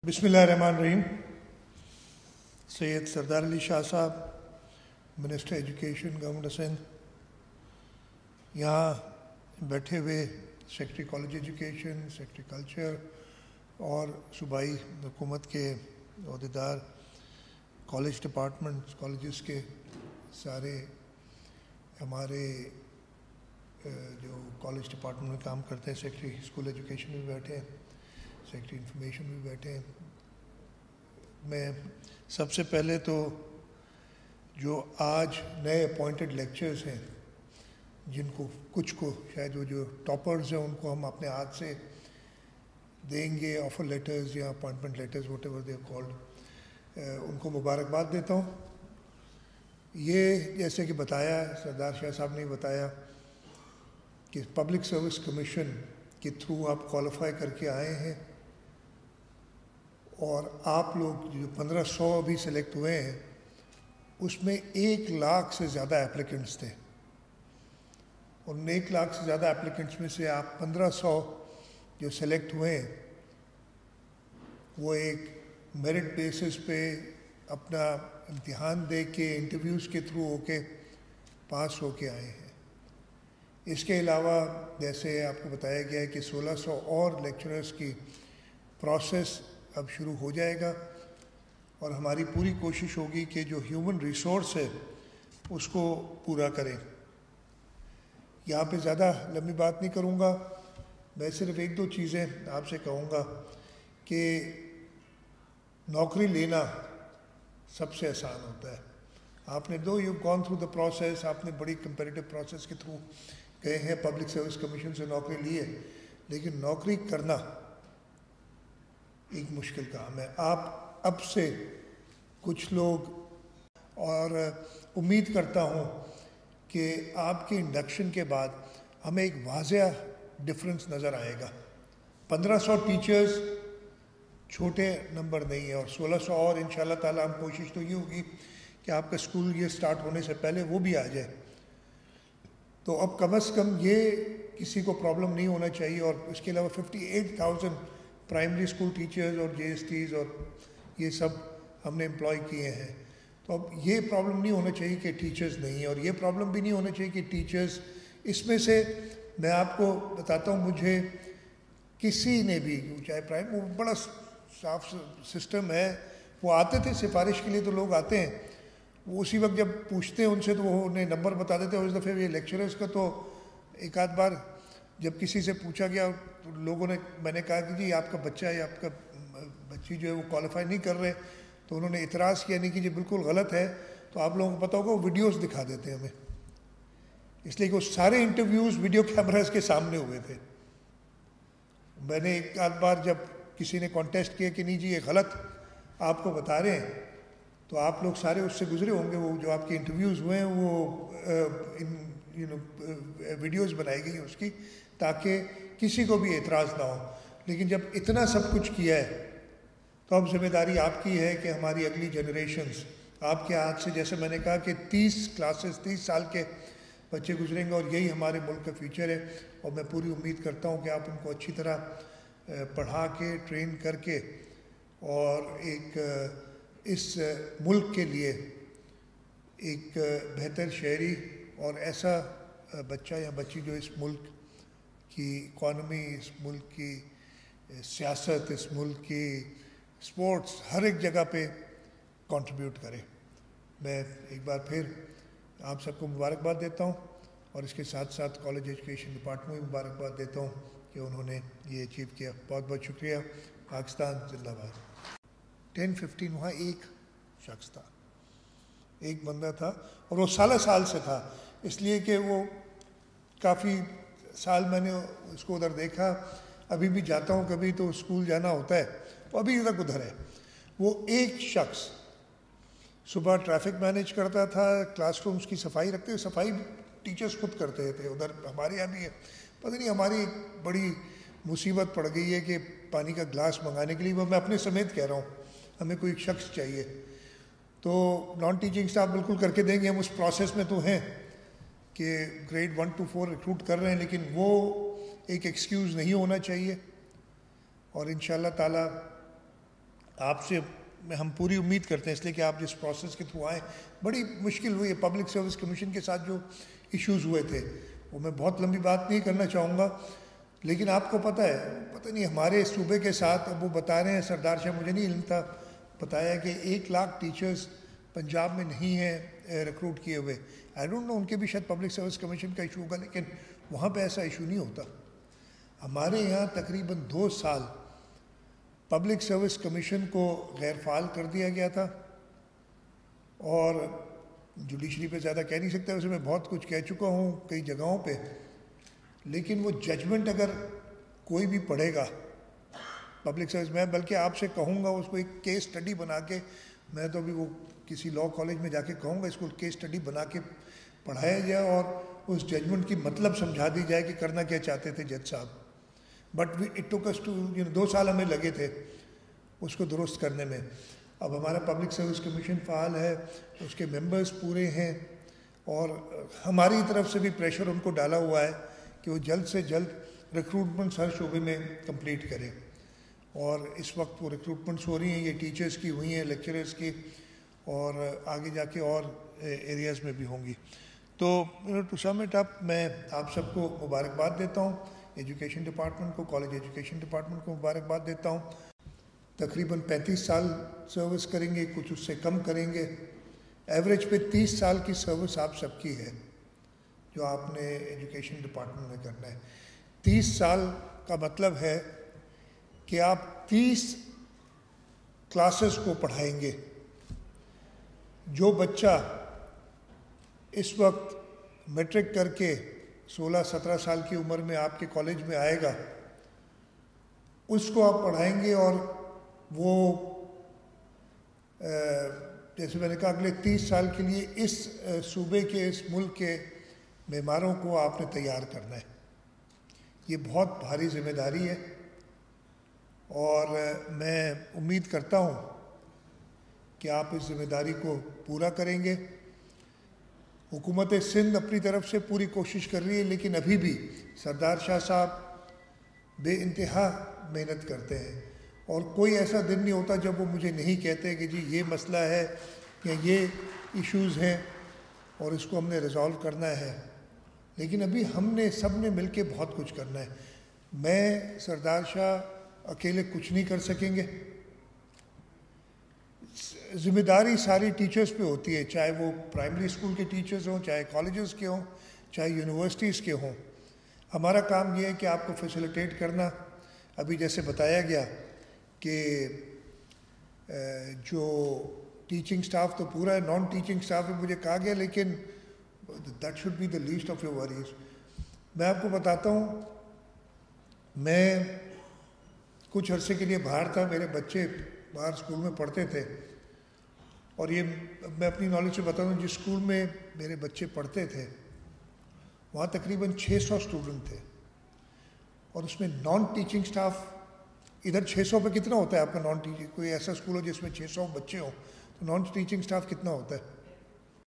بسم اللہ الرحمن الرحیم. سید سردار علی شاہ صاحب, منسٹر ایجوکیشن گورنمنٹ سندھ, یہاں بیٹھے ہوئے secretary college education, secretary culture اور صوبائی حکومت کے عہدیدار, کالج ڈپارٹمنٹ, کالجز کے سارے ہمارے جو کالج ڈپارٹمنٹ میں کام کرتے ہیں, سیکرٹری اسکول ایجوکیشن بھی بیٹھے ہیں, سیکرٹری انفارمیشن بھی بیٹھے ہیں. میں سب سے پہلے تو جو آج نئے اپوائنٹڈ لیکچرز ہیں, جن کو کچھ کو شاید وہ جو ٹاپرز ہیں ان کو ہم اپنے ہاتھ سے دیں گے آفر لیٹرز یا appointment letters, whatever they are called, ان کو مبارکباد دیتا ہوں. یہ جیسے کہ بتایا سردار شاہ صاحب نے بتایا کہ پبلک سروس کمیشن کے تھرو آپ کوالیفائی کر کے آئے ہیں, اور آپ لوگ جو 1500 ابھی سلیکٹ ہوئے ہیں اس میں 1 لاکھ سے زیادہ اپلیکنٹس تھے, اور 1 لاکھ سے زیادہ اپلیکنٹس میں سے آپ 1500 جو سلیکٹ ہوئے ہیں وہ ایک میرٹ بیسس پہ اپنا امتحان دے کے, انٹرویوز کے تھرو ہو کے پاس ہو کے آئے ہیں. اس کے علاوہ جیسے آپ کو بتایا گیا ہے کہ 1600 اور لیکچررز کی پروسیس اب شروع ہو جائے گا, اور ہماری پوری کوشش ہوگی کہ جو ہیومن ریسورس ہے اس کو پورا کریں. یہاں پہ زیادہ لمبی بات نہیں کروں گا, میں صرف 1-2 چیزیں آپ سے کہوں گا کہ نوکری لینا سب سے آسان ہوتا ہے. آپ نے you gone through the process, آپ نے بڑی کمپیریٹیو پروسیس کے تھرو گئے ہیں, پبلک سروس کمیشن سے نوکری لی ہے, لیکن نوکری کرنا ایک مشکل کام ہے. آپ اب سے کچھ لوگ, اور امید کرتا ہوں کہ آپ کے انڈکشن کے بعد ہمیں ایک واضح ڈفرنس نظر آئے گا. 1500 ٹیچرز چھوٹے نمبر نہیں ہے, اور 1600 اور انشاءاللہ تعالی ہم کوشش تو یہ ہوگی کہ آپ کا اسکول یہ سٹارٹ ہونے سے پہلے وہ بھی آ جائے. تو اب کم از کم یہ کسی کو پرابلم نہیں ہونا چاہیے. اور اس کے علاوہ 58,000 پرائمری اسکول ٹیچرز اور جے ایس ٹیز اور یہ سب ہم نے امپلائی کیے ہیں. تو اب یہ پرابلم نہیں ہونا چاہیے کہ ٹیچرز نہیں ہیں, اور یہ پرابلم بھی نہیں ہونا چاہیے کہ ٹیچرز, اس میں سے میں آپ کو بتاتا ہوں, مجھے کسی نے بھی, چاہے وہ بڑا صاف سسٹم ہے, وہ آتے تھے سفارش کے لیے, تو لوگ آتے ہیں, وہ اسی وقت جب پوچھتے ہیں ان سے تو وہ انہیں نمبر بتا دیتے ہیں. اور اس دفعہ یہ لیکچررز کا تو ایک آدھ بار جب کسی سے پوچھا گیا لوگوں نے, میں نے کہا کہ جی آپ کا بچہ یا آپ کا بچی جو ہے وہ کوالیفائی نہیں کر رہے, تو انہوں نے اعتراض کیا نہیں کہ جی بالکل غلط ہے. تو آپ لوگوں کو پتہ ہوگا وہ ویڈیوز دکھا دیتے ہیں ہمیں, اس لیے کہ وہ سارے انٹرویوز ویڈیو کیمراز کے سامنے ہوئے تھے. میں نے ایک آدھ بار جب کسی نے کانٹیسٹ کیا کہ نہیں جی یہ غلط آپ کو بتا رہے ہیں, تو آپ لوگ سارے اس سے گزرے ہوں گے, وہ جو آپ کے انٹرویوز ہوئے ہیں وہ ویڈیوز بنائی گئی اس کی, تاکہ کسی کو بھی اعتراض نہ ہو. لیکن جب اتنا سب کچھ کیا ہے تو اب ذمہ داری آپ کی ہے کہ ہماری اگلی جنریشنز آپ کے ہاتھ سے, جیسے میں نے کہا کہ 30 سال کے بچے گزریں گے, اور یہی ہمارے ملک کا فیوچر ہے. اور میں پوری امید کرتا ہوں کہ آپ ان کو اچھی طرح پڑھا کے, ٹرین کر کے, اور ایک اس ملک کے لیے ایک بہتر شہری اور ایسا بچہ یا بچی جو اس ملک کی اکانومی, اس ملک کی سیاست, اس ملک کی سپورٹس, ہر ایک جگہ پہ کنٹریبیوٹ کرے. میں ایک بار پھر آپ سب کو مبارکباد دیتا ہوں, اور اس کے ساتھ ساتھ کالج ایجوکیشن ڈپارٹمنٹ میں مبارکباد دیتا ہوں کہ انہوں نے یہ اچیو کیا. بہت بہت شکریہ. پاکستان زندہ باد. 10-15 وہاں ایک شخص تھا, ایک بندہ تھا, اور وہ سال سے تھا, اس لیے کہ وہ کافی سال میں نے اس کو ادھر دیکھا. ابھی بھی جاتا ہوں کبھی تو اسکول جانا ہوتا ہے, وہ ابھی تک ادھر ہے. وہ ایک شخص صبح ٹریفک مینیج کرتا تھا, کلاس رومز کی صفائی رکھتے, صفائی ٹیچرز خود کرتے تھے. ادھر ہمارے یہاں بھی ہے, پتہ نہیں ہماری بڑی مصیبت پڑ گئی ہے کہ پانی کا گلاس منگانے کے لیے, وہ میں اپنے سمیت کہہ رہا ہوں, ہمیں کوئی شخص چاہیے. تو نان ٹیچنگ اسٹاف بالکل کر کے دیں گے, ہم اس پروسیس میں تو ہیں کہ گریڈ 1 to 4 ریکروٹ کر رہے ہیں, لیکن وہ ایک ایکسکیوز نہیں ہونا چاہیے. اور انشاءاللہ تعالی آپ سے ہم پوری امید کرتے ہیں، اس لیے کہ آپ جس پروسیس کے تھرو آئیں، بڑی مشکل ہوئی ہے پبلک سروس کمیشن کے ساتھ جو ایشوز ہوئے تھے، وہ میں بہت لمبی بات نہیں کرنا چاہوں گا، لیکن آپ کو پتہ نہیں ہمارے صوبے کے ساتھ اب وہ بتا رہے ہیں سردار شاہ، مجھے نہیں علم تھا، بتایا کہ 1,00,000 ٹیچرز پنجاب میں نہیں ہیں ریکروٹ کیے ہوئے. آئی ڈونٹ نو ان کے بھی شاید پبلک سروس کمیشن کا ایشو ہوگا، لیکن وہاں پہ ایسا ایشو نہیں ہوتا. ہمارے یہاں تقریباً 2 سال پبلک سروس کمیشن کو غیر فعال کر دیا گیا تھا، اور جوڈیشری پہ زیادہ کہہ نہیں سکتا، ویسے میں بہت کچھ کہہ چکا ہوں کئی جگہوں پہ، لیکن وہ ججمنٹ اگر کوئی بھی پڑھے گا پبلک سروس میں، بلکہ آپ سے کہوں گا اس کو ایک کیس سٹڈی بنا کے، میں تو ابھی وہ کسی لاء کالج میں جا کے کہوں گا اس کو کیس سٹڈی بنا کے پڑھایا جائے اور اس ججمنٹ کی مطلب سمجھا دی جائے کہ کرنا کیا چاہتے تھے جج صاحب. But it took us to 2 سال ہمیں لگے تھے اس کو درست کرنے میں. اب ہمارا پبلک سروس کمیشن فعال ہے، اس کے ممبرز پورے ہیں، اور ہماری طرف سے بھی پریشر ان کو ڈالا ہوا ہے کہ وہ جلد سے جلد ریکروٹمنٹس ہر شعبے میں کمپلیٹ کریں. اور اس وقت وہ ریکروٹمنٹس ہو رہی ہیں، یہ ٹیچرز کی ہوئی ہیں، لیکچررز کی، اور آگے جا کے اور ایریاز میں بھی ہوں گی. تو ٹو سم اٹ اپ، میں آپ سب کو مبارکباد دیتا ہوں، ایجوکیشن ڈپارٹمنٹ کو، کالج ایجوکیشن ڈپارٹمنٹ کو مبارکباد دیتا ہوں. تقریباً 35 سال سروس کریں گے، کچھ اس سے کم کریں گے، ایوریج پہ 30 سال کی سروس آپ سب کی ہے جو آپ نے ایجوکیشن ڈپارٹمنٹ میں کرنا ہے. 30 سال کا مطلب ہے کہ آپ 30 کلاسز کو پڑھائیں گے. جو بچہ اس وقت میٹرک کر کے 16-17 سال کی عمر میں آپ کے کالج میں آئے گا، اس کو آپ پڑھائیں گے، اور وہ جیسے میں نے کہا اگلے 30 سال کے لیے اس صوبے کے، اس ملک کے معماروں کو آپ نے تیار کرنا ہے. یہ بہت بھاری ذمہ داری ہے، اور میں امید کرتا ہوں کہ آپ اس ذمہ داری کو پورا کریں گے. حکومت سندھ اپنی طرف سے پوری کوشش کر رہی ہے، لیکن ابھی بھی سردار شاہ صاحب بے انتہا محنت کرتے ہیں، اور کوئی ایسا دن نہیں ہوتا جب وہ مجھے نہیں کہتے کہ جی یہ مسئلہ ہے یا یہ ایشوز ہیں اور اس کو ہم نے ریزالو کرنا ہے. لیکن ابھی ہم نے سب نے مل کے بہت کچھ کرنا ہے. میں سردار شاہ اکیلے کچھ نہیں کر سکیں گے، ذمہ داری ساری ٹیچرز پہ ہوتی ہے، چاہے وہ پرائمری اسکول کے ٹیچرز ہوں، چاہے کالجز کے ہوں، چاہے یونیورسٹیز کے ہوں. ہمارا کام یہ ہے کہ آپ کو فیسیلیٹیٹ کرنا. ابھی جیسے بتایا گیا کہ جو ٹیچنگ سٹاف تو پورا ہے، نان ٹیچنگ سٹاف بھی مجھے کہا گیا، لیکن that should be the least of your worries. میں آپ کو بتاتا ہوں، میں کچھ عرصے کے لیے باہر تھا، میرے بچے باہر اسکول میں پڑھتے تھے، اور یہ میں اپنی نالج سے بتا دوں، جس اسکول میں میرے بچے پڑھتے تھے وہاں تقریباً 600 اسٹوڈنٹ تھے، اور اس میں نان ٹیچنگ سٹاف ادھر 600 پہ کتنا ہوتا ہے آپ کا نان ٹیچنگ؟ کوئی ایسا اسکول ہو جس میں 600 بچے ہوں تو نان ٹیچنگ سٹاف کتنا ہوتا ہے؟